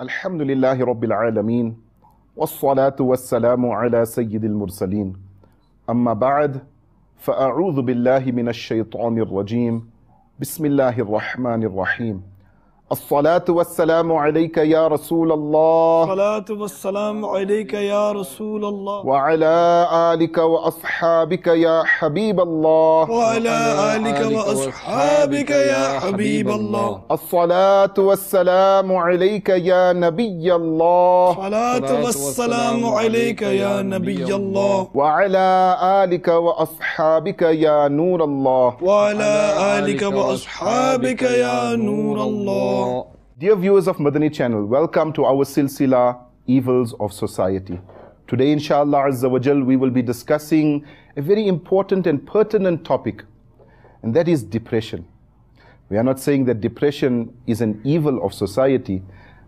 الحمد لله رب العالمين والصلاة والسلام على سيد المرسلين أما بعد فأعوذ بالله من الشيطان الرجيم بسم الله الرحمن الرحيم الصلاة والسلام عليك يا رسول الله الصلاة والسلام عليك يا رسول الله وعلى آلك وأصحابك يا حبيب الله وعلى آلك وأصحابك يا حبيب الله. الصلاة والسلام عليك يا نبي الله الصلاة والسلام عليك يا نبي الله وعلى آلك وأصحابك يا نور الله. وعلى آلك وأصحابك يا نور الله. Dear viewers of Madani channel, welcome to our silsila Evils of Society. Today inshallah Azza wa Jal we will be discussing a very important and pertinent topic, and that is depression. We are not saying that depression is an evil of society,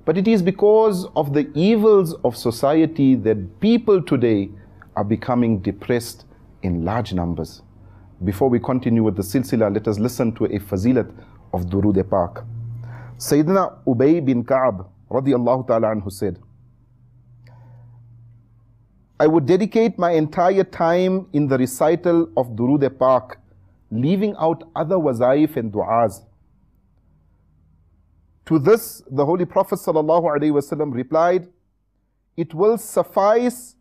but it is because of the evils of society that people today are becoming depressed in large numbers. Before we continue with the silsila, let us listen to a fazilat of Durood-e-Pak. Sayyidina Ubay bin Ka'ab radiyallahu ta'ala anhu said, I would dedicate my entire time in the recital of Durood-e-Pak, leaving out other wazaif and du'as. To this, the Holy Prophet sallallahu alaihi wasallam replied, it will suffice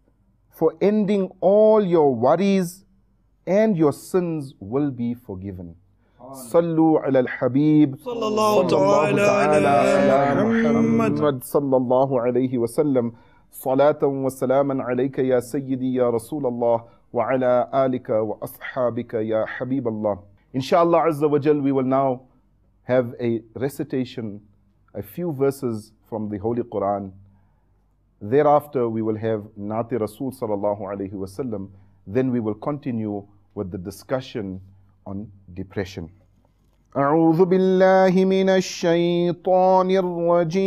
for ending all your worries and your sins will be forgiven. Sallu ala al-Habib Sallallahu ta'ala ala Muhammad sallallahu alayhi wa sallam. Salatan wa salaman alayka ya Sayyidi ya Rasulallah wa ala alika wa ashabika ya Habiballah. Inshallah Azza wa Jal, we will now have a recitation, a few verses from the Holy Quran. Thereafter we will have Nati Rasul sallallahu alayhi wa sallam. Then we will continue with the discussion on depression. أعوذ بالله من الشيطان الرجيم.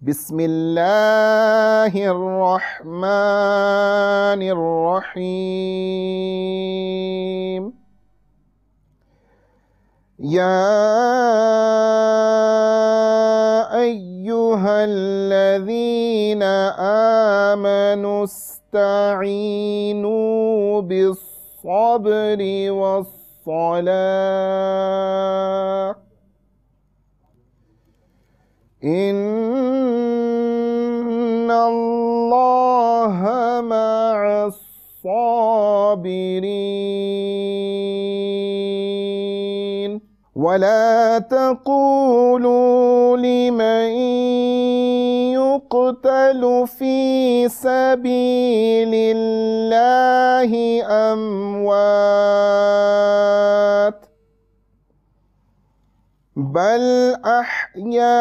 بسم الله الرحمن الرحيم. يا أيها الذين آمنوا استعينوا بالصبر والصلاة إن الله مع الصابرين. ولا تقولوا لمن يقتل في سبيل الله أموات بل أحياء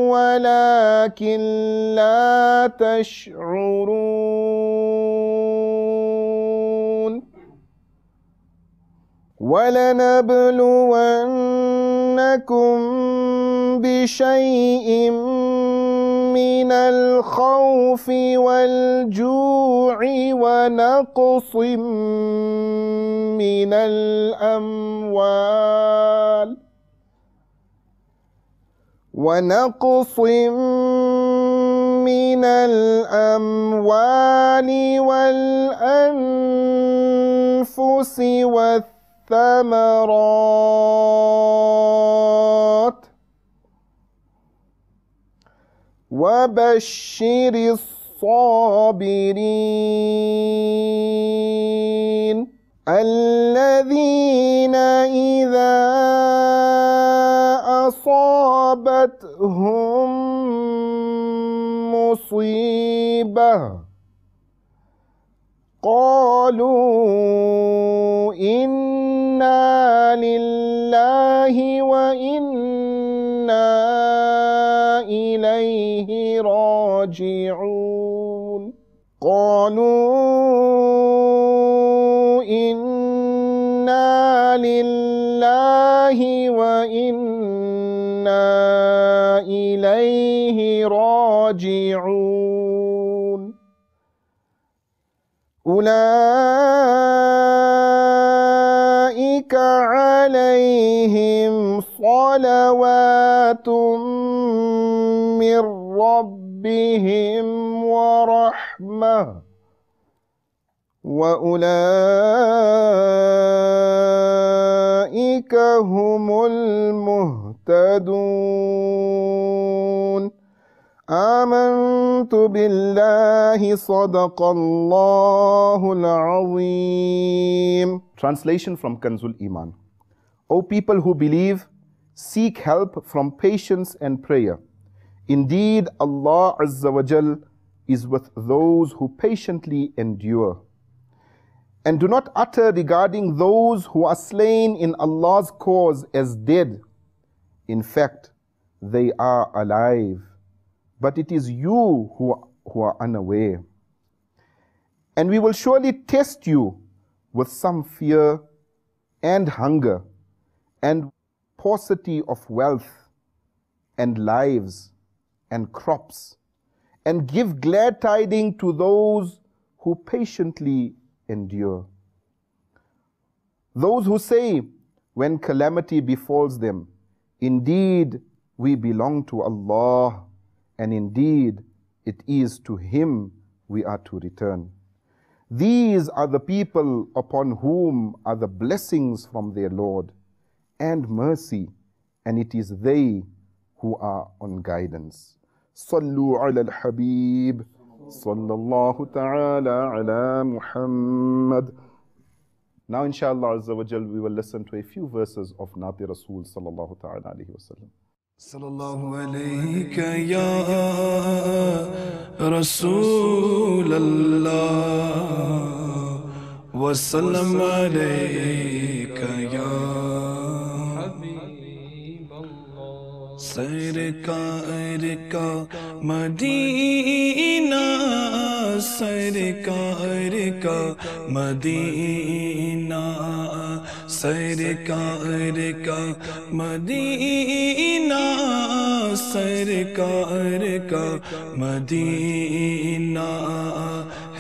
ولكن لا تشعرون. ولنبلونكم بشيء من الخوف والجوع ونقص من الأموال والأنفس والثمرات وبشر الصابرين الذين إذا أصابتهم مصيبة قالوا إنا لله وإنا إليه راجعون. قالوا إنا لله وإنا إليه راجعون. أولئك أولئك عليهم صلوات من ربهم ورحمة وأولئك هم المهتدون. آمنت بالله صدق الله العظيم. Translation from Kanzul Iman. O people who believe, seek help from patience and prayer. Indeed, Allah Azza wa Jal is with those who patiently endure. And do not utter regarding those who are slain in Allah's cause as dead. In fact, they are alive. But it is you who are unaware. And we will surely test you with some fear and hunger and paucity of wealth and lives and crops, and give glad tidings to those who patiently endure. Those who say when calamity befalls them, indeed we belong to Allah, and indeed it is to Him we are to return. These are the people upon whom are the blessings from their Lord and mercy, and it is they who are on guidance. Sallu ala al-Habib, sallallahu ta'ala ala Muhammad. Now inshallah Azza wa Jal, we will listen to a few verses of Nati Rasul sallallahu ta'ala alayhi wa sallam. Sallallahu alayka ya Rasulallah, wa sallam alayka ya Habiballah. Sarkar ka Madina, sarkar ka Madina, sarkar ka Madina, sarkar ka Madina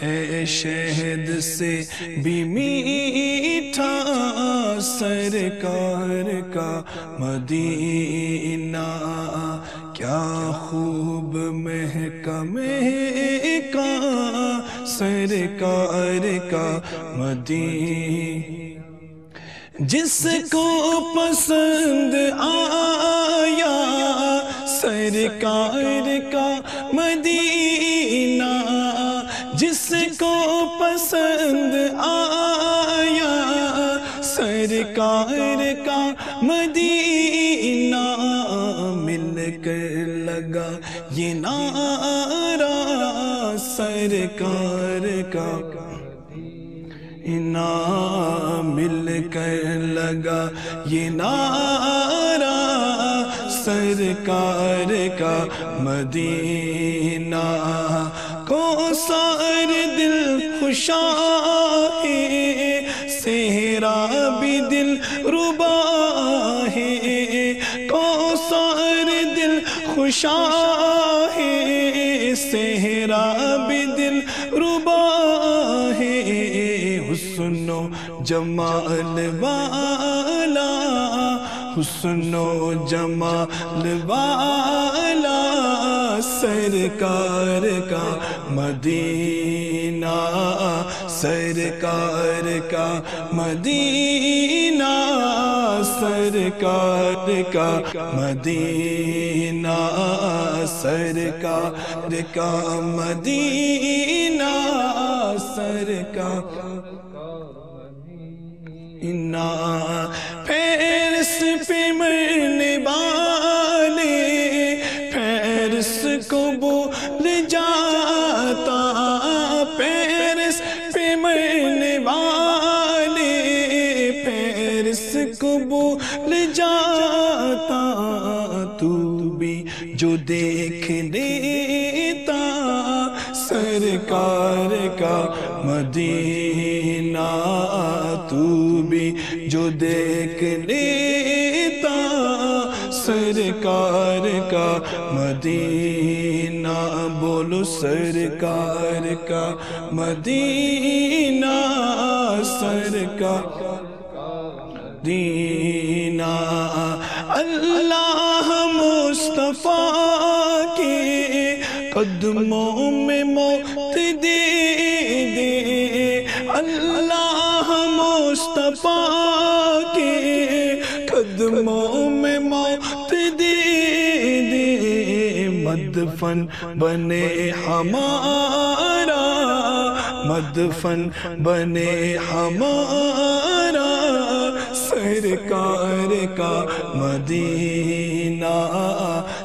ہے شہد سے بھی میٹھا، سرکار کا مدینہ کیا خوب مہکا مہکا، سرکار کا مدینہ جس کو پسند آیا سرکار کا مدینہ، جس کو پسند آیا سرکار کا مدینہ، مل کر لگا یہ نعرہ سرکار کا مل کر لگا یہ نعرہ سرکار کا مدینہ، کو سار دل خوشا ہے، صحرا بھی دل ربا ہے، کو سار دل خوشا ہے، صحرا بھی دل ربا ہے، حسن و جمال والا، حسن و جمال والا سرکار کا مدینہ، سرکار کا مدینہ، سرکار کا مدینہ، سرکار کا مدینہ، سرکار پیرس پہ مرنے والے پیرس کو بھول جاتا، پیرس پہ مرنے والے پیرس کو بھول جاتا، تو بھی جو دیکھ لیتا سرکار کا مدینہ، تو بھی جو دیکھ لیتا سرکار کا مدینہ، بولو سرکار کا مدینہ، سرکار मदीना। अल्लाह मुस्तफा के कदमों में मौत दे दे, अल्लाह मुस्तफा के कदमों में मौत दे दे। मदफन बने हमारा, मदफन बने हमारा, सरकार का मदीना,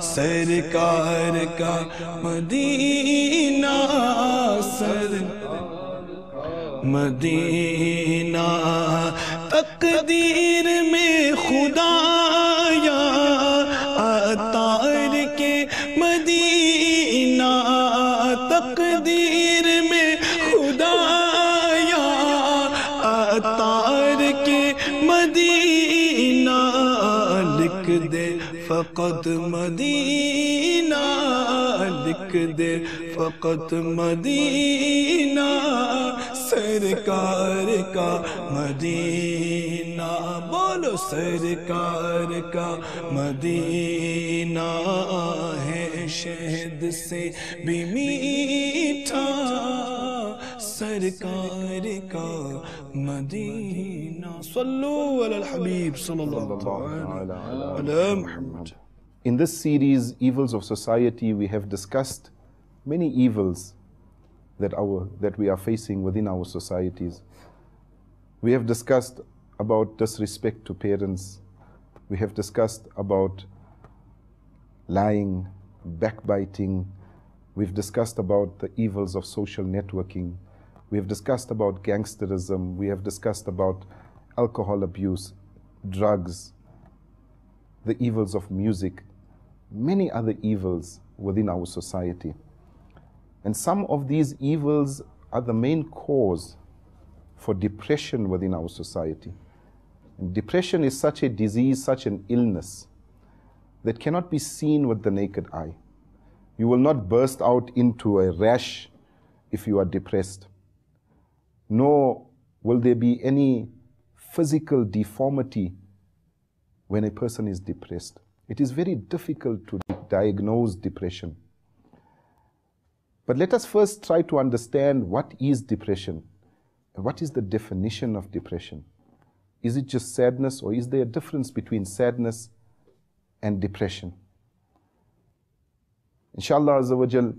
सरकार का मदीना, मदीना। तकदीर में खुदाया अतार के मदीना, तकदीर में खुदाया अतार के मदीना। लिख दे फ़क़त मदीना, लिख दे फ़क़त मदीना, सरकार का मदीना। बोलो सरकार का मदीना है शहद से भी मीठा, सरकार का मदीना। सल्लु अलल हबीब सल्लल्लाहु अलैहि Muhammad. In this series, Evils of Society, we have discussed many evils that we are facing within our societies. We have discussed about disrespect to parents. We have discussed about lying, backbiting. We've discussed about the evils of social networking. We have discussed about gangsterism. We have discussed about alcohol abuse, drugs, the evils of music, many other evils within our society. And some of these evils are the main cause for depression within our society. And depression is such a disease, such an illness, that cannot be seen with the naked eye. You will not burst out into a rash if you are depressed, nor will there be any physical deformity when a person is depressed. It is very difficult to diagnose depression. But let us first try to understand what is depression and what is the definition of depression. Is it just sadness, or is there a difference between sadness and depression? Inshallah Azza wa Jal,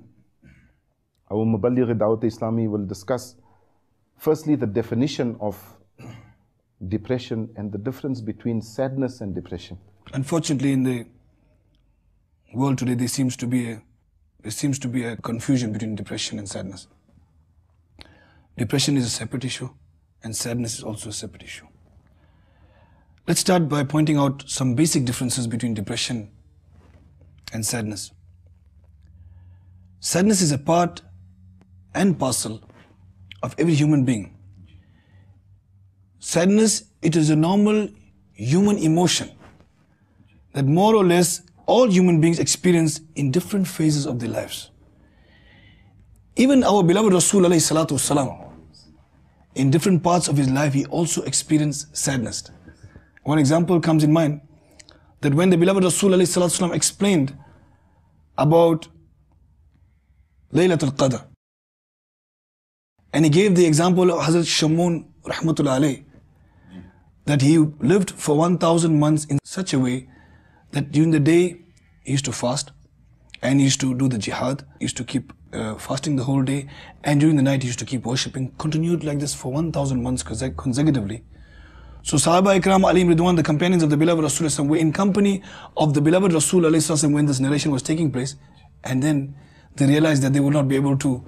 our Muballigh Dawat Islami will discuss firstly the definition of depression and the difference between sadness and depression. Unfortunately, in the world today, there seems to be a confusion between depression and sadness. Depression is a separate issue, and sadness is also a separate issue. Let's start by pointing out some basic differences between depression and sadness. Sadness is a part and parcel of every human being. Sadness, it is a normal human emotion that more or less all human beings experience in different phases of their lives. Even our beloved Rasul alayhi salatu wasalam, in different parts of his life, he also experienced sadness. One example comes in mind, that when the beloved Rasul alayhi salatu wasalam explained about Laylatul Qadr, and he gave the example of Hazrat Shamun rahmatullah alayh, that he lived for 1000 months in such a way that during the day he used to fast and he used to do the jihad, he used to keep fasting the whole day, and during the night he used to keep worshipping, continued like this for 1000 months consecutively. So Sahaba Ikram alayhim Ridwan, the companions of the beloved Rasul, were in company of the beloved Rasul when this narration was taking place, and then they realized that they would not be able to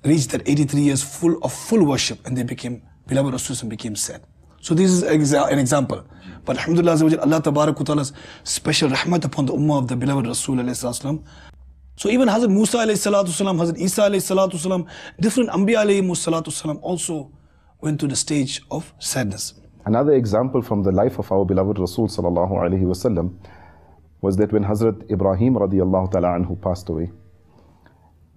reach that 83 years full of full worship, and they became, beloved Rasul became sad. So this is an example. But alhamdulillah, Allah Tabarak wa Ta'ala's special rahmat upon the ummah of the beloved Rasul. So even Hazrat Musa alayhi salatu salam, Hazrat Isa alayhi salatu salam, different Anbiya alayhi salatu salam also went to the stage of sadness. Another example from the life of our beloved Rasul sallallahu alayhi wasallam was that when Hazrat Ibrahim radiyallahu ta'ala anhu passed away,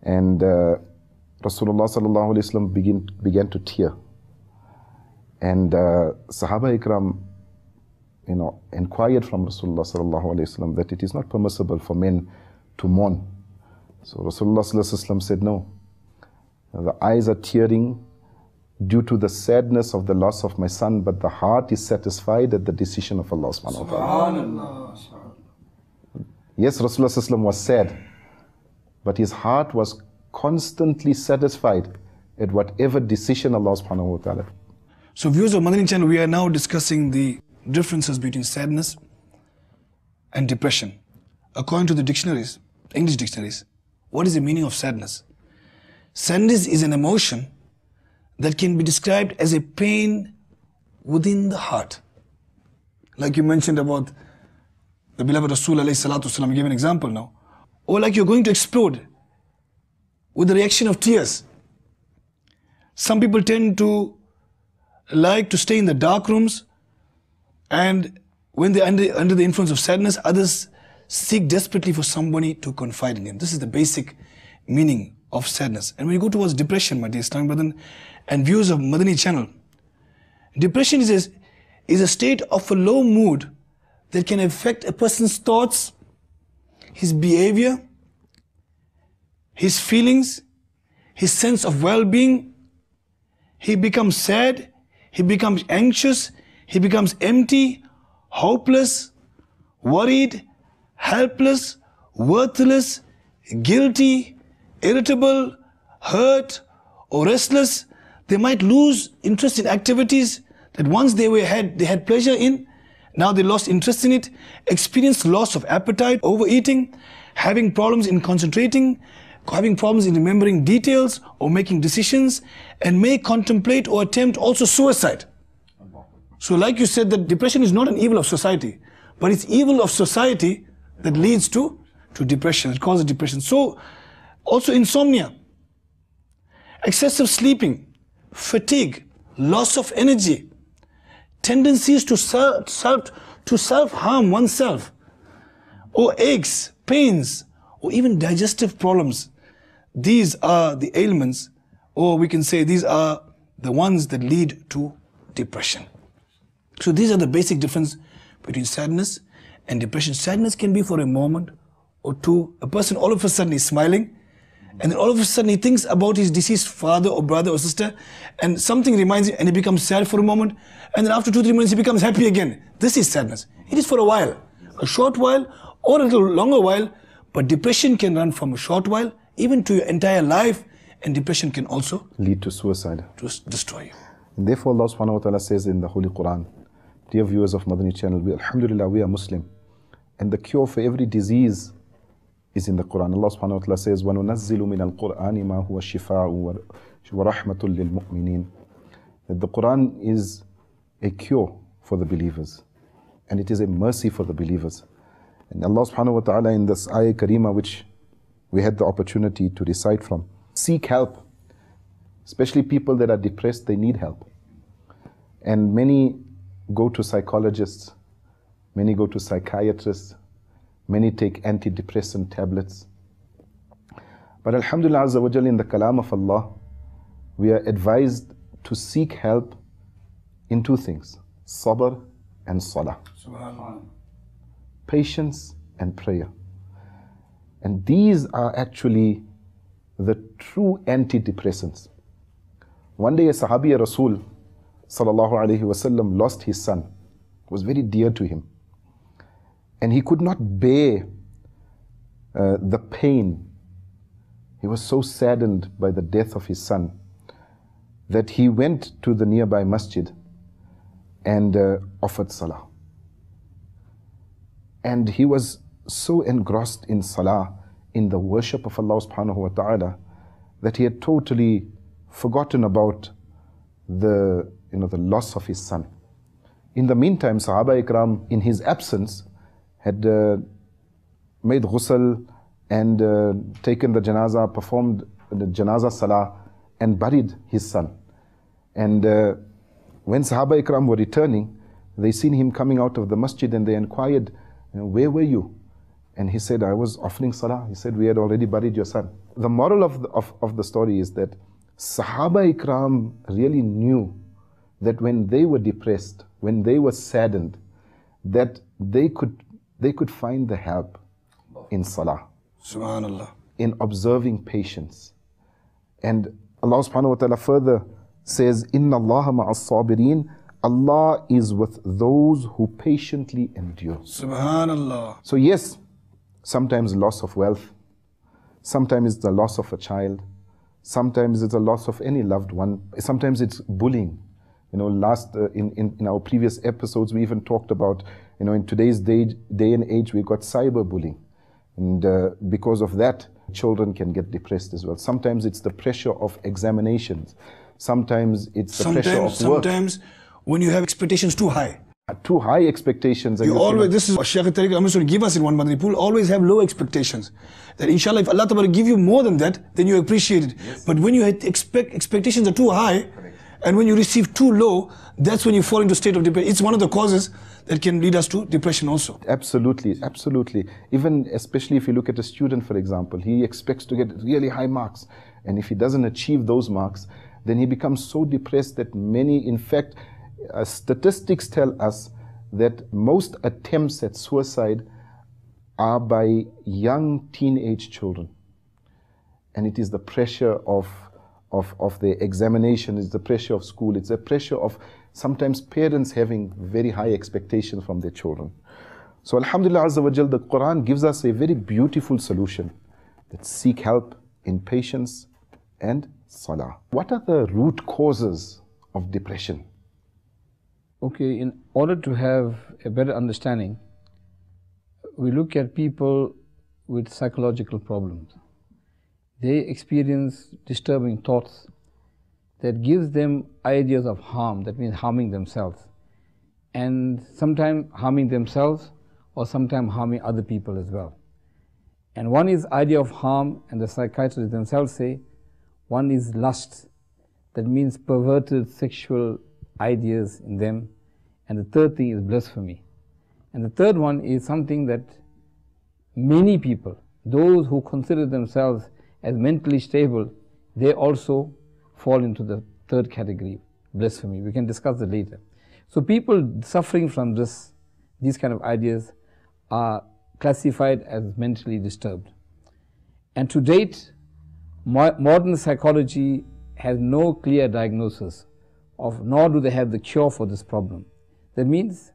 and Rasulullah sallallahu alayhi wasallam began to tear. And Sahaba Ikram inquired from Rasulullah sallallahu alaihi wasallam that it is not permissible for men to mourn. So Rasulullah sallallahu alaihi wasallam said, no. The eyes are tearing due to the sadness of the loss of my son, but the heart is satisfied at the decision of Allah subhanahu wa ta'ala. Yes, Rasulullah sallallahu alaihi wasallam was sad, but his heart was constantly satisfied at whatever decision Allah subhanahu wa ta'ala. So viewers of Madani channel, we are now discussing the differences between sadness and depression. According to the dictionaries, English dictionaries, what is the meaning of sadness? Sadness is an emotion that can be described as a pain within the heart. Like you mentioned about the beloved Rasul alayhi salatu wasalam, gave an example now. Or like you're going to explode with the reaction of tears. Some people tend to like to stay in the dark rooms, and when they're under the influence of sadness, others seek desperately for somebody to confide in them. This is the basic meaning of sadness. And when you go towards depression, my dear Islamic brethren and viewers of Madani channel, depression is a state of a low mood that can affect a person's thoughts, his behavior, his feelings, his sense of well-being. He becomes sad, he becomes anxious, he becomes empty, hopeless, worried, helpless, worthless, guilty, irritable, hurt, or restless. They might lose interest in activities that once they had pleasure in, now they lost interest in it, experience loss of appetite, overeating, having problems in concentrating, having problems in remembering details or making decisions, and may contemplate or attempt also suicide. So like you said, that depression is not an evil of society, but it's evil of society that leads to depression, it causes depression. So also insomnia, excessive sleeping, fatigue, loss of energy, tendencies to self-harm oneself, or aches, pains, or even digestive problems. These are the ailments, or we can say these are the ones that lead to depression. So these are the basic difference between sadness and depression. Sadness can be for a moment or two. A person all of a sudden is smiling, and then all of a sudden he thinks about his deceased father or brother or sister, and something reminds him, and he becomes sad for a moment, and then after 2-3 minutes he becomes happy again. This is sadness. It is for a while, a short while or a little longer while, but depression can run from a short while even to your entire life, and depression can also lead to suicide, to destroy you. And therefore Allah subhanahu wa ta'ala says in the Holy Quran, dear viewers of Madani channel, alhamdulillah, we are Muslim, and the cure for every disease is in the Quran. Allah subhanahu wa ta'ala says, وَنُنَزِّلُ مِنَ الْقُرْآنِ مَا هُوَ الشِّفَاءُ وَرَحْمَةٌ لِلْمُؤْمِنِينَ. That the Quran is a cure for the believers, and it is a mercy for the believers. And Allah subhanahu wa ta'ala in this ayah Karima, which we had the opportunity to recite from, seek help. Especially people that are depressed, they need help. And many go to psychologists, many go to psychiatrists, many take antidepressant tablets. But alhamdulillah azza wa jal, in the kalam of Allah, we are advised to seek help in two things: sabr and salah. Subhanallah. Patience and prayer. And these are actually the true antidepressants. One day a Sahabi Rasul sallallahu alayhi wasallam lost his son. It was very dear to him. And he could not bear the pain. He was so saddened by the death of his son that he went to the nearby masjid and offered salah. And he was so engrossed in salah, in the worship of Allah subhanahu wa ta'ala, that he had totally forgotten about the loss of his son. In the meantime, Sahaba Ikram, in his absence, had made ghusl and taken the janazah, performed the janazah salah, and buried his son. And when Sahaba Ikram were returning, they seen him coming out of the masjid, and they inquired, where were you? And he said, I was offering salah. He said, we had already buried your son. The moral of the story is that Sahaba Ikram really knew that when they were depressed, when they were saddened, that they could find the help in salah, Subhanallah. in observing patience. And Allah subhanahu wa ta'ala further says, Inna Allah ma'as sabirin, Allah is with those who patiently endure. Subhanallah. So yes, sometimes loss of wealth, sometimes it's the loss of a child, sometimes it's a loss of any loved one, sometimes it's bullying. You know, in our previous episodes, we even talked about, you know, in today's day and age, we've got cyberbullying. And because of that, children can get depressed as well. Sometimes it's the pressure of examinations. Sometimes it's the pressure of work. Sometimes when you have expectations too high. Too high expectations. You always, this is what Shaykh Tariq Ahmad will give us in one Madani Pool, always have low expectations. That inshallah, if Allah Ta'ala give you more than that, then you appreciate it. Yes. But when you expectations are too high, and when you receive too low, that's when you fall into a state of depression. It's one of the causes that can lead us to depression also. Absolutely, absolutely. Even especially if you look at a student, for example, he expects to get really high marks. And if he doesn't achieve those marks, then he becomes so depressed that many, in fact, statistics tell us that most attempts at suicide are by young teenage children. And it is the pressure of the examination, it's the pressure of school, it's the pressure of sometimes parents having very high expectations from their children. So Alhamdulillah Azza wa Jal, the Quran gives us a very beautiful solution, that seek help in patience and salah. What are the root causes of depression? Okay, in order to have a better understanding, we look at people with psychological problems. They experience disturbing thoughts that gives them ideas of harm, that means harming themselves. And sometimes harming themselves or sometimes harming other people as well. And one is idea of harm, and the psychiatrists themselves say, one is lust, that means perverted sexual ideas in them. And the third thing is blasphemy. And the third one is something that many people, those who consider themselves as mentally stable, they also fall into the third category, blasphemy. We can discuss that later. So people suffering from these kind of ideas are classified as mentally disturbed. And to date, modern psychology has no clear diagnosis of, nor do they have the cure for this problem. That means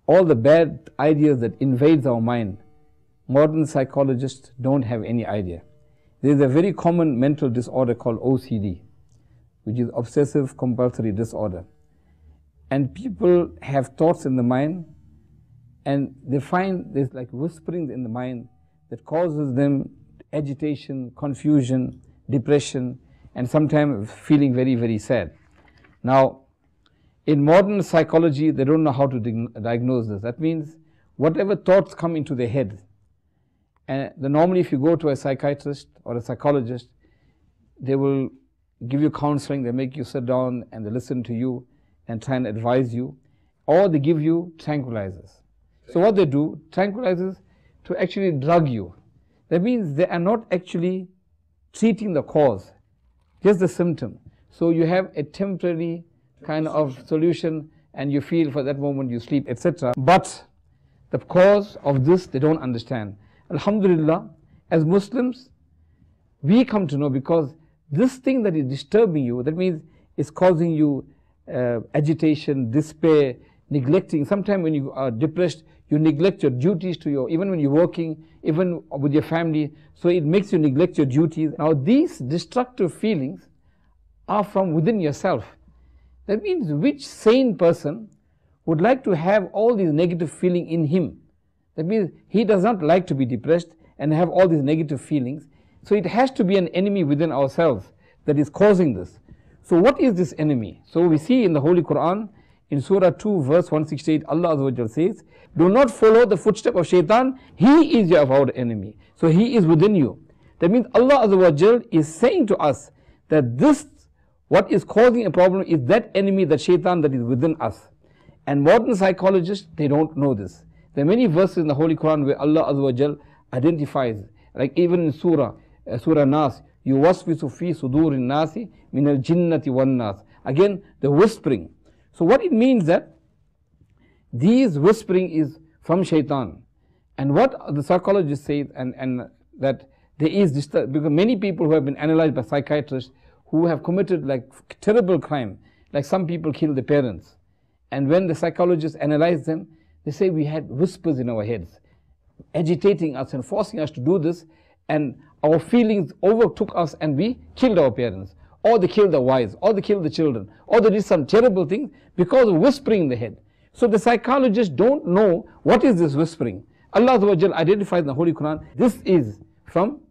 all the bad ideas that invades our mind, modern psychologists don't have any idea. There is a very common mental disorder called OCD, which is obsessive compulsory disorder. And people have thoughts in the mind, and they find there's like whisperings in the mind that causes them agitation, confusion, depression, and sometimes feeling very, very sad. Now, in modern psychology, they don't know how to diagnose this. That means whatever thoughts come into their head, and normally if you go to a psychiatrist or a psychologist, they will give you counseling, they make you sit down and they listen to you and try and advise you, or they give you tranquilizers. So what they do, tranquilizers to actually drug you. That means they are not actually treating the cause, just the symptom. So you have a temporary kind of solution and you feel for that moment you sleep, etc. But the cause of this they don't understand. Alhamdulillah, as Muslims, we come to know, because this thing that is disturbing you, that means it's causing you agitation, despair, neglecting. Sometimes when you are depressed, you neglect your duties to your, even when you're working, even with your family, so it makes you neglect your duties. Now these destructive feelings are from within yourself. That means which sane person would like to have all these negative feelings in him? That means he does not like to be depressed and have all these negative feelings. So it has to be an enemy within ourselves that is causing this. So what is this enemy? So we see in the Holy Quran, in Surah 2 verse 168, Allah Azza wa Jal says, do not follow the footstep of shaitan, he is your avowed enemy. So he is within you. That means Allah Azza wa Jal is saying to us that this, what is causing a problem is that enemy, that shaitan that is within us. And modern psychologists, they don't know this. There are many verses in the Holy Quran where Allah Azza wa Jal identifies, like even in Surah Nas, yuwaswisu fi sudurin nasi min al jinnati wan nas. Again, the whispering. So what it means that these whispering is from shaitan. And what the psychologists say, and that there is this, because many people who have been analyzed by psychiatrists who have committed like terrible crime, like some people kill their parents. And when the psychologists analyze them, they say we had whispers in our heads, agitating us and forcing us to do this, and our feelings overtook us and we killed our parents, or they killed their wives, or they killed the children, or they did some terrible things because of whispering in the head. So the psychologists don't know what is this whispering. Allah Azza wa Jal identifies in the Holy Quran, this is from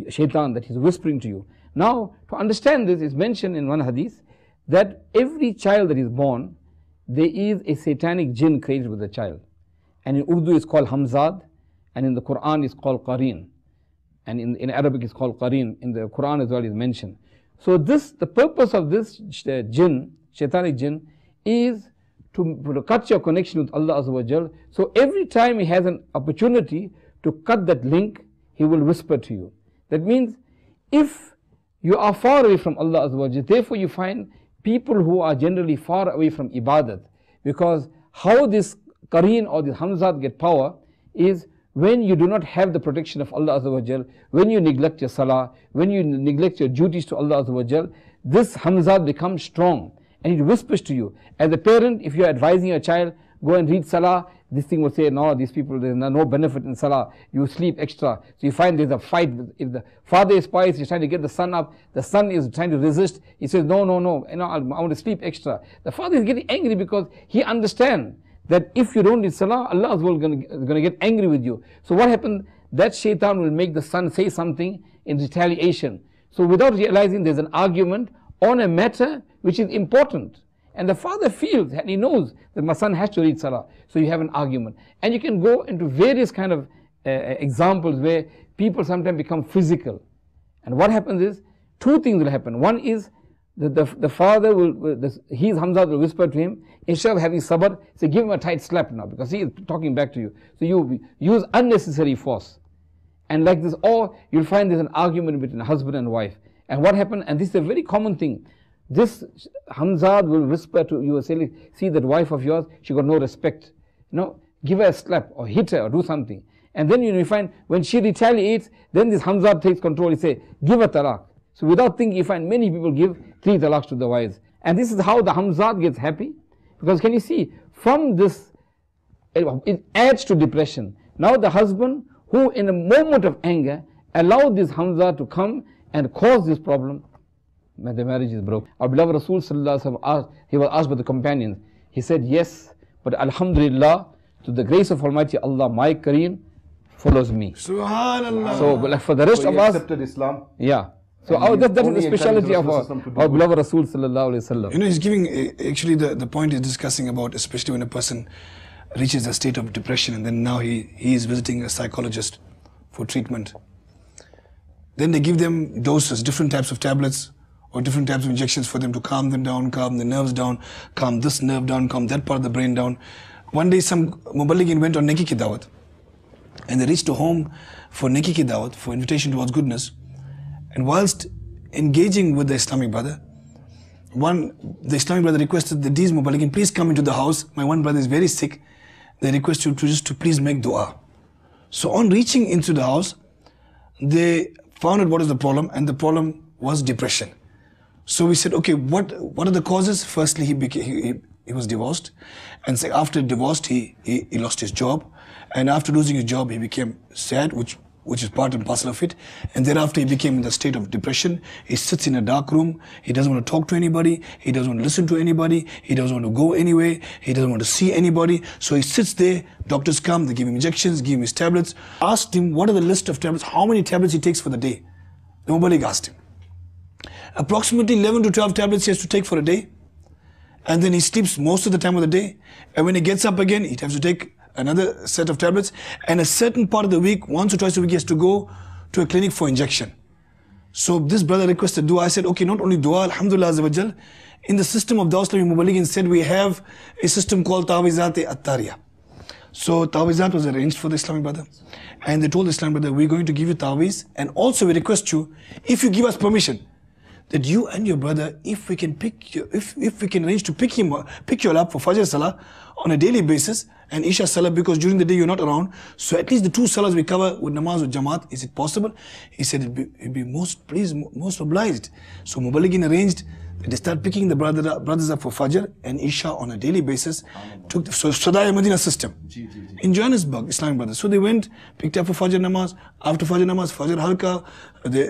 shaitan, that he's whispering to you. Now, to understand this, is mentioned in one hadith that every child that is born, there is a satanic jinn created with the child. And in Urdu it's called Hamzad, and in the Quran it's called Qareen. And in Arabic it's called Qareen. In the Quran as well is mentioned. So this, the purpose of this jinn, shaitanic jinn, is to cut your connection with Allah Azza wa Jal. So every time he has an opportunity to cut that link, he will whisper to you. That means if you are far away from Allah Azza wa Jal, therefore you find people who are generally far away from ibadat, because how this Qareen or this Hamzat get power is when you do not have the protection of Allah Azza wa Jal, when you neglect your salah, when you neglect your duties to Allah Azza wa Jal, this Hamzat becomes strong and it whispers to you. As a parent, if you are advising your child, go and read salah, this thing will say, no, these people, there's no benefit in salah, you sleep extra. So you find there's a fight. If the father is pious, he's trying to get the son up, the son is trying to resist, he says, no, I want to sleep extra. The father is getting angry because he understands that if you don't read salah, Allah is going to get angry with you. So what happens? That shaitan will make the son say something in retaliation. So without realizing, there's an argument on a matter which is important. And the father feels and he knows that my son has to read salah. So you have an argument. And you can go into various kind of examples where people sometimes become physical. And what happens is, two things will happen. One is that the father his Hamzat will whisper to him, instead of having sabr, say, give him a tight slap now, because he is talking back to you. So you use unnecessary force. And like this, or you'll find there's an argument between husband and wife. And what happened, and this is a very common thing, this Hamzat will whisper to you, say, see that wife of yours, she got no respect. Give her a slap or hit her or do something. And then you find when she retaliates, then this Hamzat takes control. He say, give her talaq. So without thinking, you find many people give 3 talaqs to the wives. And this is how the Hamzat gets happy. Because can you see, from this, it adds to depression. Now the husband, who in a moment of anger, allowed this Hamzat to come and cause this problem, the marriage is broken. Our beloved Rasul Sallallahu Alaihi Wasallam, he was asked by the companions. He said, yes, but Alhamdulillah, to the grace of Almighty Allah, my Qareen follows me. Subhanallah. So like for the rest of us, accepted Islam. Yeah. So that is the speciality of our beloved Rasul Sallallahu Alaihi Wasallam. He's giving, actually the point is discussing about, especially when a person reaches a state of depression and then now he is visiting a psychologist for treatment. Then they give them doses, different types of tablets or different types of injections for them to calm them down, calm the nerves down, calm this nerve down, calm that part of the brain down. One day some Muballighin went on Neki Ki Dawat, and they reached a home for Neki Ki Dawat, for invitation towards goodness. And whilst engaging with the Islamic brother, the Islamic brother requested that these Muballighin, please come into the house. My one brother is very sick. They request you to please make dua. So on reaching into the house, they found out what is the problem, and the problem was depression. So we said, okay, what are the causes? Firstly, he was divorced, and so after divorced, he lost his job, and after losing his job, he became sad, which is part and parcel of it, and thereafter he became in the state of depression. He sits in a dark room, he doesn't want to talk to anybody, he doesn't want to listen to anybody, he doesn't want to go anywhere, he doesn't want to see anybody, so he sits there, doctors come, they give him injections, give him his tablets, asked him what are the list of tablets, how many tablets he takes for the day. The Muballigh asked him. Approximately 11 to 12 tablets he has to take for a day, and then he sleeps most of the time of the day, and when he gets up again, he has to take another set of tablets, and a certain part of the week, once or twice a week, he has to go to a clinic for injection. So this brother requested dua. I said, okay, not only dua, Alhamdulillah Azza wa Jal, in the system of Dawah Islami Muballighin said we have a system called Ta'wizat At-Tariya. So Ta'wizat was arranged for the Islamic brother, and they told the Islamic brother, we're going to give you Ta'wiz, and also we request you, if you give us permission, that you and your brother, if we can arrange to pick you all up for Fajr Salah on a daily basis and Isha Salah because during the day you're not around. So at least the 2 Salahs we cover with namaz with Jamaat. Is it possible? He said he'd be most pleased, most obliged. So Muballighin arranged that they start picking the brothers up for Fajr and Isha on a daily basis. Took the Sadaya Medina system in Johannesburg, Islamic brothers. So they went, picked up for Fajr namaz. After Fajr namaz, Fajr halqa, they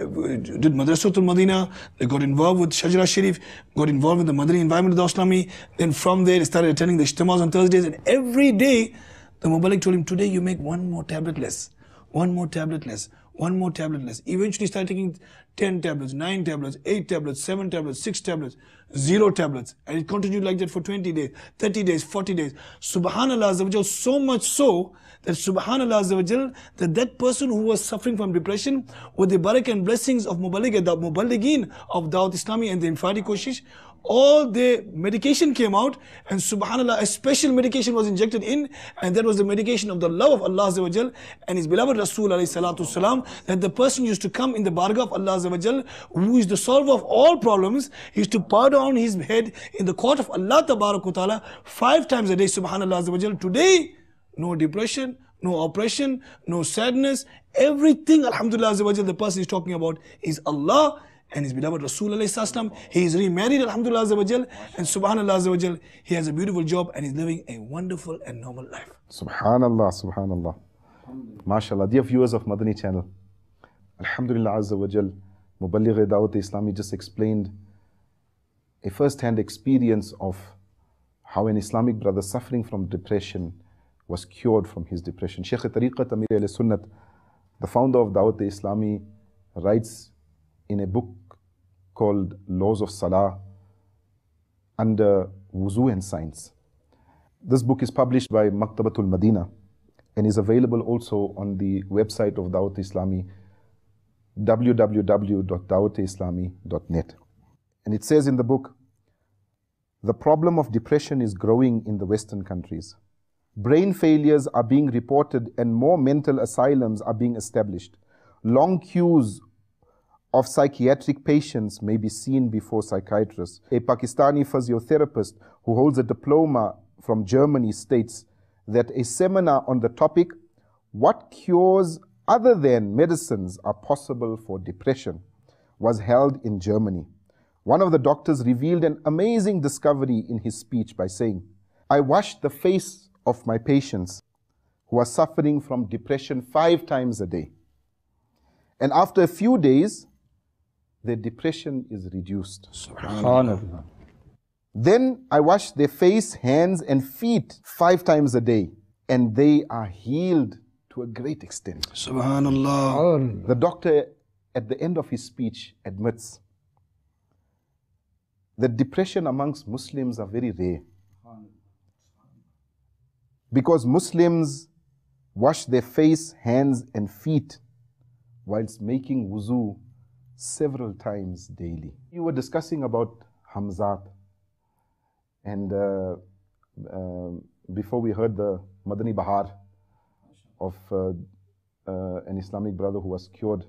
did Madrasatul Madina, they got involved with Shajara Sharif, got involved with the Madani environment of the Islami. Then from there they started attending the Ijtimas on Thursdays, and every day the Muballigh told him, today you make 1 more tablet less, 1 more tablet less, 1 more tablet less. Eventually started taking 10 tablets, 9 tablets, 8 tablets, 7 tablets, 6 tablets, 0 tablets. And it continued like that for 20 days, 30 days, 40 days. Subhanallah Azza wa Jal, so much so that Subhanallah Azza wa Jal, that person who was suffering from depression, with the barakah and blessings of Muballigh, the Muballighin of Dawat Islami and the Infadi Koshish, all the medication came out, and subhanallah, a special medication was injected in, and that was the medication of the love of Allah Azza wa Jal and His beloved Rasul alayhi salatu salam, that the person used to come in the bargah of Allah Azza wa Jal, who is the solver of all problems. He used to bow down his head in the court of Allah Tabarak wa Ta'ala 5 times a day, subhanallah Azza wa Jal. Today, no depression, no oppression, no sadness, everything, alhamdulillah Azza wa Jal, the person is talking about is Allah and his beloved Rasul alayhi salam. He is remarried, alhamdulillah Azza wa Jal, and subhanallah Azza wa Jal, he has a beautiful job and is living a wonderful and normal life. Subhanallah, subhanallah. MashaAllah. Dear viewers of Madani channel, alhamdulillah Azza wa Jal, Muballigh Dawat Islami just explained a first-hand experience of how an Islamic brother suffering from depression was cured from his depression. Shaykh Tariqat Amir al-Sunnat, the founder of Dawat Islami, writes in a book called Laws of Salah under Wuzu and Science. This book is published by Maktabatul Madina and is available also on the website of Dawat Islami, www.dawatislami.net. And it says in the book, the problem of depression is growing in the Western countries. Brain failures are being reported and more mental asylums are being established. Long queues of psychiatric patients may be seen before psychiatrists. A Pakistani physiotherapist who holds a diploma from Germany states that a seminar on the topic, "What cures other than medicines are possible for depression?" was held in Germany. One of the doctors revealed an amazing discovery in his speech by saying, "I washed the face of my patients who are suffering from depression 5 times a day. And after a few days, their depression is reduced. Subhanallah. Then I wash their face, hands and feet 5 times a day, and they are healed to a great extent." Subhanallah. The doctor at the end of his speech admits that depression amongst Muslims are very rare. Because Muslims wash their face, hands and feet whilst making wuzu several times daily. You were discussing about Hamzat, and before we heard the Madani Bahar of an Islamic brother who was cured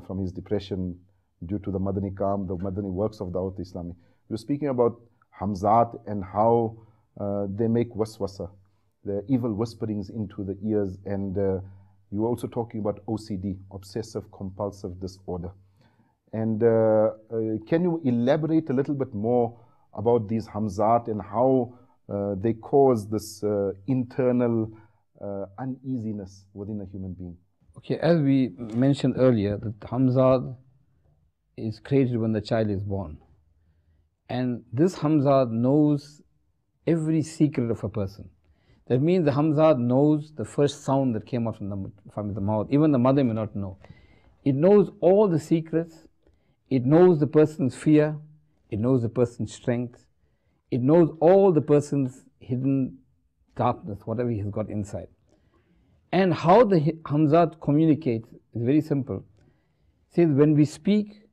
from his depression due to the Madani Kaam, the Madani works of Dawat Islami. We were speaking about Hamzat and how they make waswasa, the evil whisperings into the ears, and you were also talking about OCD, obsessive compulsive disorder. And can you elaborate a little bit more about these Hamzat and how they cause this internal uneasiness within a human being? Okay, as we mentioned earlier, that Hamzat is created when the child is born. And this Hamzat knows every secret of a person. That means the Hamzat knows the first sound that came out from the mouth. Even the mother may not know. It knows all the secrets. It knows the person's fear. It knows the person's strength. It knows all the person's hidden darkness, whatever he has got inside. And how the Hamzat communicates is very simple. It says when we speak,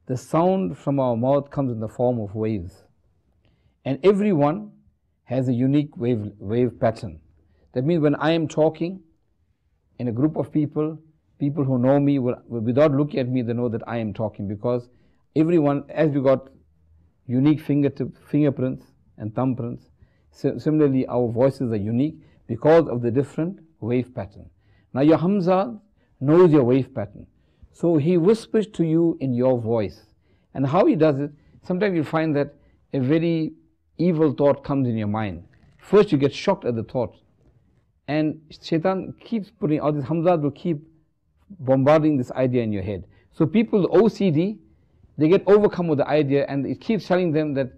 the sound from our mouth comes in the form of waves. And everyone has a unique wave pattern. That means when I am talking in a group of people, people who know me, without looking at me, they know that I am talking, because everyone, as we got unique fingerprints and thumbprints, Similarly, our voices are unique because of the different wave pattern. Now your Hamzat knows your wave pattern. So he whispers to you in your voice. And how he does it, sometimes you find that a very evil thought comes in your mind. First you get shocked at the thought. And Shaitan keeps putting out this Hamzat will keep bombarding this idea in your head. So people with OCD, they get overcome with the idea and it keeps telling them that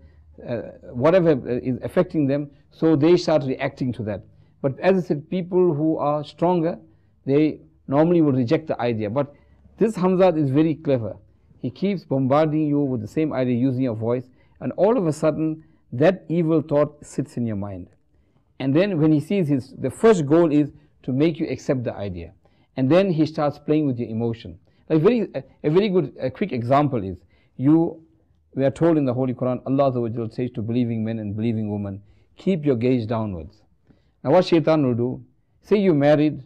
whatever is affecting them, so they start reacting to that. But as I said, people who are stronger, they normally will reject the idea. But this Hamzat is very clever. He keeps bombarding you with the same idea using your voice, and all of a sudden that evil thought sits in your mind. And then when he sees the first goal is to make you accept the idea. And then he starts playing with your emotion. Like a very good, quick example is, we are told in the Holy Quran, Allah Azza wa Jalla says to believing men and believing women, keep your gaze downwards. Now what Shaitan will do, say you're married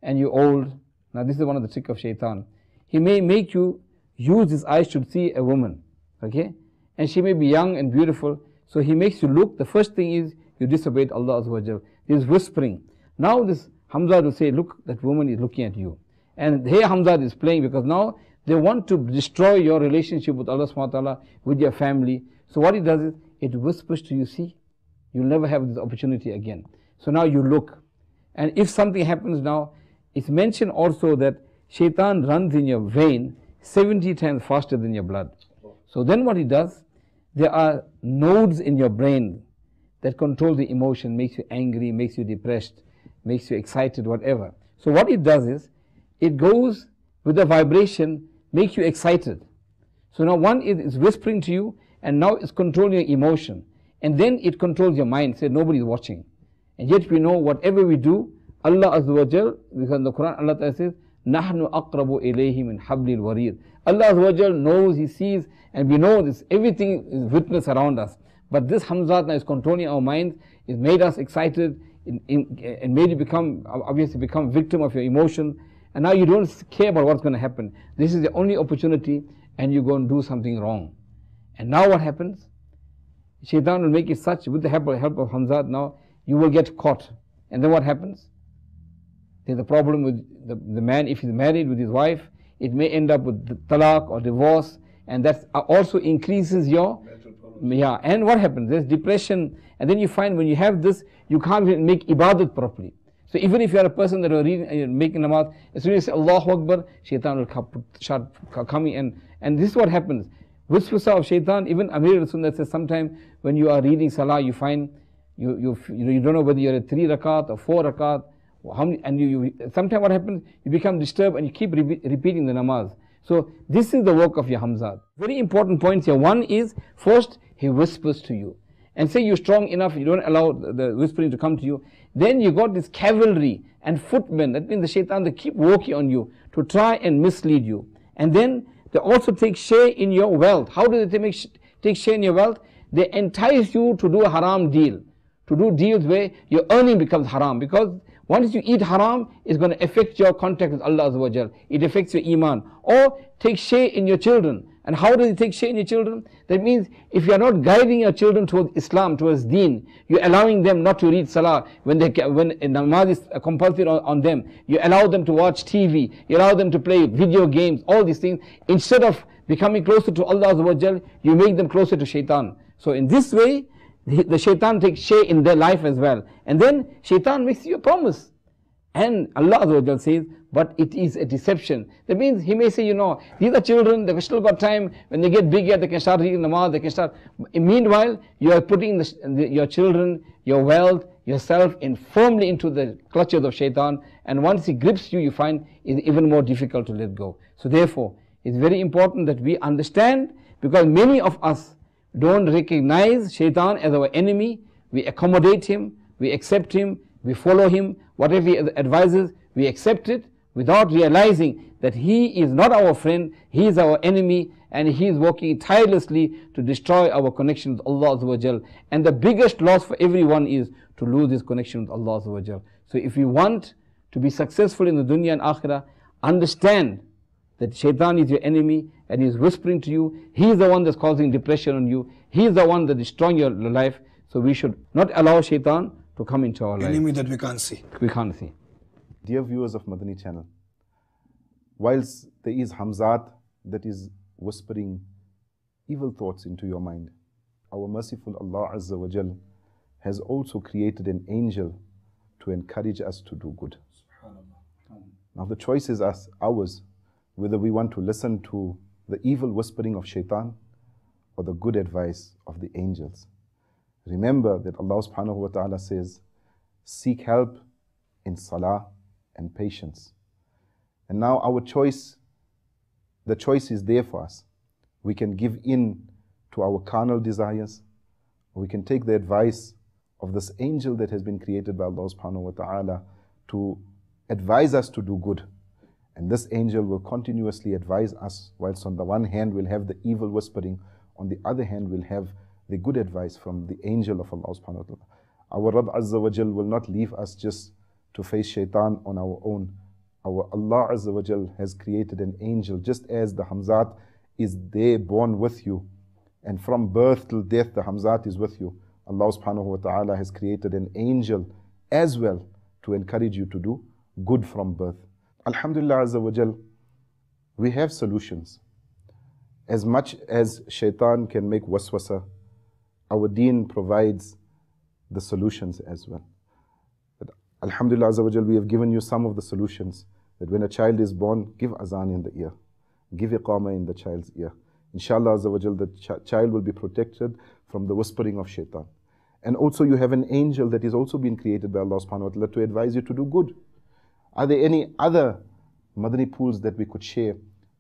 and you're old. Now this is one of the tricks of Shaitan. He may make you use his eyes to see a woman, okay? And she may be young and beautiful, so he makes you look. The first thing is you disobeyed Allah Azza wa Jalla. He's whispering. Now this Hamzat will say, look, that woman is looking at you. And here Hamzat is playing because now they want to destroy your relationship with Allah subhanahu wa ta'ala, with your family. So what it does is, it whispers to you, see, you'll never have this opportunity again. So now you look. And if something happens now, it's mentioned also that Shaitan runs in your vein 70 times faster than your blood. So then what he does, there are nodes in your brain that control the emotion, makes you angry, makes you depressed, makes you excited, whatever. So what it does is, it goes with the vibration, makes you excited. So now one is whispering to you, and now it's controlling your emotion. And then it controls your mind, say nobody's watching. And yet we know whatever we do, Allah Azza wa Jal, because in the Quran Allah Ta'ala says, نَحْنُ أَقْرَبُ إِلَيْهِ مِنْ حَبْلِ الْوَرِيدِ. Allah Azza wa Jal knows, He sees, and we know this, everything is witness around us. But this Hamzat now is controlling our minds, it made us excited, and made you become victim of your emotion. And now you don't care about what's going to happen. This is the only opportunity, and you go and do something wrong. And now what happens? Shaitan will make it such, with the help of Hamzat now, you will get caught. And then what happens? There's a problem with the man, if he's married with his wife, it may end up with talaq or divorce, and that also increases your mental problems. Yeah, and what happens? There's depression, and then you find when you have this, you can't even make ibadat properly. So even if you are a person that are reading and you're making namaz, as soon as you say Allahu Akbar, Shaitan will start coming in. And this is what happens. Whisper of Shaitan, even Amir Rasulullah says sometimes when you are reading Salah, you find you don't know whether you're at 3 rakat or 4 rakat. And sometimes what happens, you become disturbed and you keep repeating the namaz. So this is the work of your Hamzat. Very important points here. One is, first, he whispers to you. And say you're strong enough, you don't allow the whispering to come to you. Then you got this cavalry and footmen, that means the Shaitan, they keep working on you to try and mislead you. And then they also take share in your wealth. How do they take share in your wealth? They entice you to do a haram deal, to do deals where your earning becomes haram. Because once you eat haram, it's going to affect your contact with Allah Azza wa Jal. It affects your iman. Or take share in your children. And how does it take share in your children? That means if you are not guiding your children towards Islam, towards Deen, you're allowing them not to read Salah when namaz is compulsory on them. You allow them to watch TV. You allow them to play video games, all these things. Instead of becoming closer to Allah Azza wa Jal, you make them closer to Shaitan. So in this way, the Shaitan takes share in their life as well. And then Shaitan makes you a promise. And Allah Azza wa Jal says, but it is a deception. That means he may say, these are children, they've still got time. When they get bigger, they can start reading namaz, they can start. Meanwhile, you are putting your children, your wealth, yourself firmly into the clutches of Shaitan. And once he grips you, you find it's even more difficult to let go. So therefore, it's very important that we understand, because many of us don't recognize Shaitan as our enemy. We accommodate him, we accept him, we follow him. Whatever he advises, we accept it without realizing that he is not our friend, he is our enemy, and he is working tirelessly to destroy our connection with Allah Azza wa Jal. And the biggest loss for everyone is to lose this connection with Allah Azza wa Jal. So if you want to be successful in the dunya and akhirah, understand that Shaitan is your enemy and he is whispering to you. He is the one that's causing depression on you. He is the one that is destroying your life. So we should not allow shaitan to come into our life. Enemy that we can't see. We can't see. Dear viewers of Madani channel, whilst there is Hamzat that is whispering evil thoughts into your mind, our merciful Allah Azza wa Jal has also created an angel to encourage us to do good. Now the choice is ours, whether we want to listen to the evil whispering of shaitan or the good advice of the angels. Remember that Allah subhanahu wa ta'ala says, seek help in salah and patience. And now our choice, the choice is there for us. We can give in to our carnal desires, or we can take the advice of this angel that has been created by Allah subhanahu wa ta'ala to advise us to do good. And this angel will continuously advise us, whilst on the one hand we'll have the evil whispering, on the other hand we'll have the good advice from the angel of Allah subhanahu wa ta'ala. Our Rabb Azza wa Jal will not leave us just to face shaitan on our own. Our Allah Azza wa Jal has created an angel, just as the Hamzat is there born with you, and from birth till death the Hamzat is with you. Allah subhanahu wa ta'ala has created an angel as well to encourage you to do good from birth. Alhamdulillah Azza wa Jal, we have solutions. As much as shaitan can make waswasa, our deen provides the solutions as well. But Alhamdulillah Azza wa Jal, we have given you some of the solutions. That when a child is born, give azan in the ear, give iqamah in the child's ear. Inshallah Azza wa Jal, the child will be protected from the whispering of shaitan. And also you have an angel that is also been created by Allah subhanahu wa ta'ala to advise you to do good. Are there any other Madani pools that we could share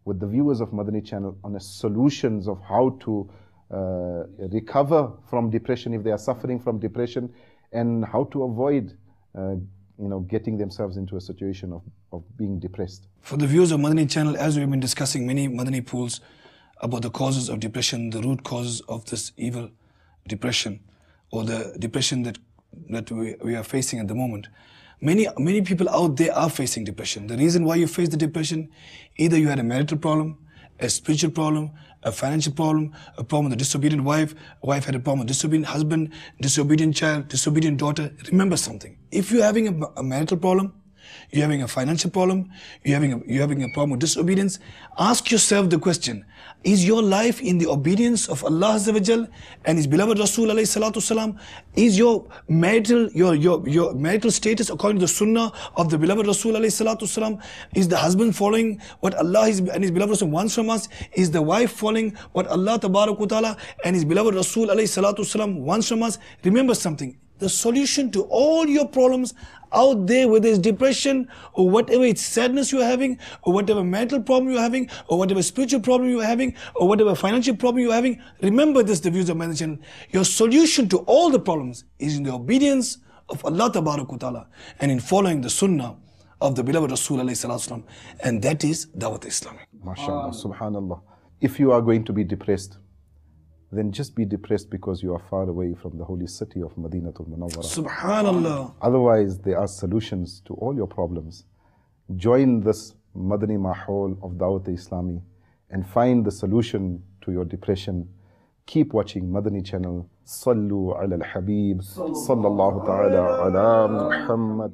with the viewers of Madani channel on the solutions of how to recover from depression if they are suffering from depression, and how to avoid getting themselves into a situation of being depressed? For the viewers of Madani channel, as we've been discussing many Madani pools about the causes of depression, the root causes of this evil depression, or the depression that we are facing at the moment. Many people out there are facing depression. The reason why you face the depression, either you had a marital problem, a spiritual problem, a financial problem, a problem with a disobedient wife, a wife had a problem with disobedient husband, disobedient child, disobedient daughter. Remember something. If you're having a marital problem, you're having a financial problem, you're having a problem with disobedience, ask yourself the question, is your life in the obedience of Allah Azza wa Jal and His beloved Rasul alayhi salatu salam? Is your marital status according to the sunnah of the beloved Rasul alayhi salatu salam? Is the husband following what Allah and His beloved Rasul wants from us? Is the wife following what Allah tabarak wa ta'ala and His beloved Rasul alayhi salatu salam wants from us? Remember something. The solution to all your problems out there, whether it's depression or whatever it's sadness you're having, or whatever mental problem you're having, or whatever spiritual problem you're having, or whatever financial problem you're having, remember this, the views of Madani channel. Your solution to all the problems is in the obedience of Allah Tabarak wa Ta'ala and in following the sunnah of the beloved Rasul alayhi salatu wasalam, and that is Dawat Islami. MashaAllah, subhanallah. If you are going to be depressed, then just be depressed because you are far away from the holy city of Madinatul Munawwara. Subhanallah. Otherwise, there are solutions to all your problems. Join this Madani Mahol of Dawat Islami and find the solution to your depression. Keep watching Madani channel. Sallu ala al-Habib. Sallallahu ta'ala ala Muhammad.